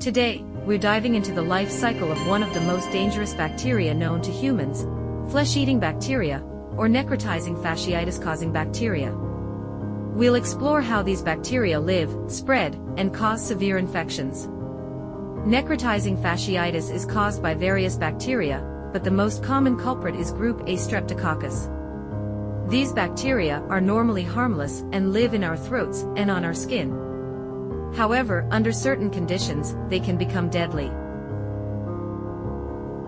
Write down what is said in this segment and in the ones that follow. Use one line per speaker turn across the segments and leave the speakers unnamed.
Today, we're diving into the life cycle of one of the most dangerous bacteria known to humans, flesh-eating bacteria, or necrotizing fasciitis-causing bacteria. We'll explore how these bacteria live, spread, and cause severe infections. Necrotizing fasciitis is caused by various bacteria, but the most common culprit is group A Streptococcus. These bacteria are normally harmless and live in our throats and on our skin. However, under certain conditions, they can become deadly.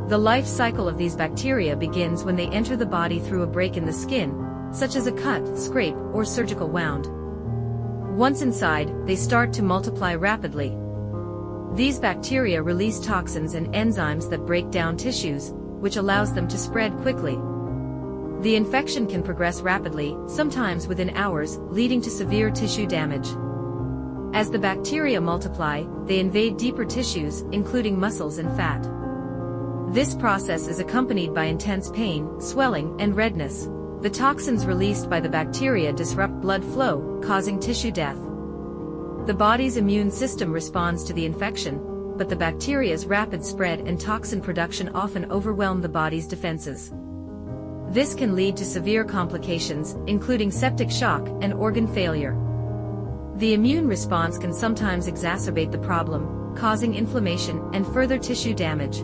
The life cycle of these bacteria begins when they enter the body through a break in the skin, such as a cut, scrape, or surgical wound. Once inside, they start to multiply rapidly. These bacteria release toxins and enzymes that break down tissues, which allows them to spread quickly. The infection can progress rapidly, sometimes within hours, leading to severe tissue damage. As the bacteria multiply, they invade deeper tissues, including muscles and fat. This process is accompanied by intense pain, swelling, and redness. The toxins released by the bacteria disrupt blood flow, causing tissue death. The body's immune system responds to the infection, but the bacteria's rapid spread and toxin production often overwhelm the body's defenses. This can lead to severe complications, including septic shock and organ failure. The immune response can sometimes exacerbate the problem, causing inflammation and further tissue damage.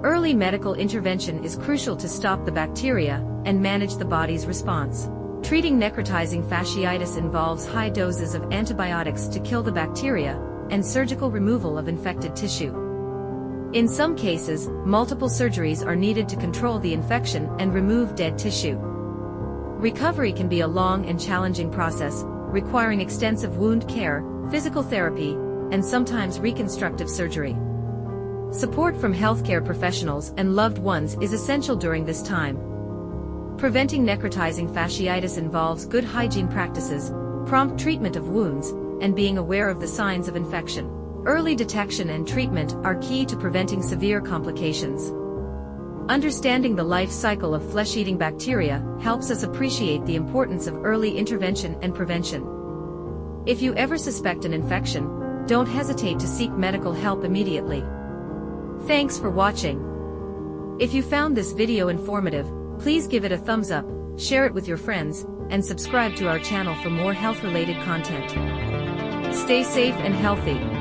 Early medical intervention is crucial to stop the bacteria and manage the body's response. Treating necrotizing fasciitis involves high doses of antibiotics to kill the bacteria and surgical removal of infected tissue. In some cases, multiple surgeries are needed to control the infection and remove dead tissue. Recovery can be a long and challenging process, requiring extensive wound care, physical therapy, and sometimes reconstructive surgery. Support from healthcare professionals and loved ones is essential during this time. Preventing necrotizing fasciitis involves good hygiene practices, prompt treatment of wounds, and being aware of the signs of infection. Early detection and treatment are key to preventing severe complications. Understanding the life cycle of flesh-eating bacteria helps us appreciate the importance of early intervention and prevention. If you ever suspect an infection, don't hesitate to seek medical help immediately. Thanks for watching. If you found this video informative, please give it a thumbs up, share it with your friends, and subscribe to our channel for more health-related content. Stay safe and healthy.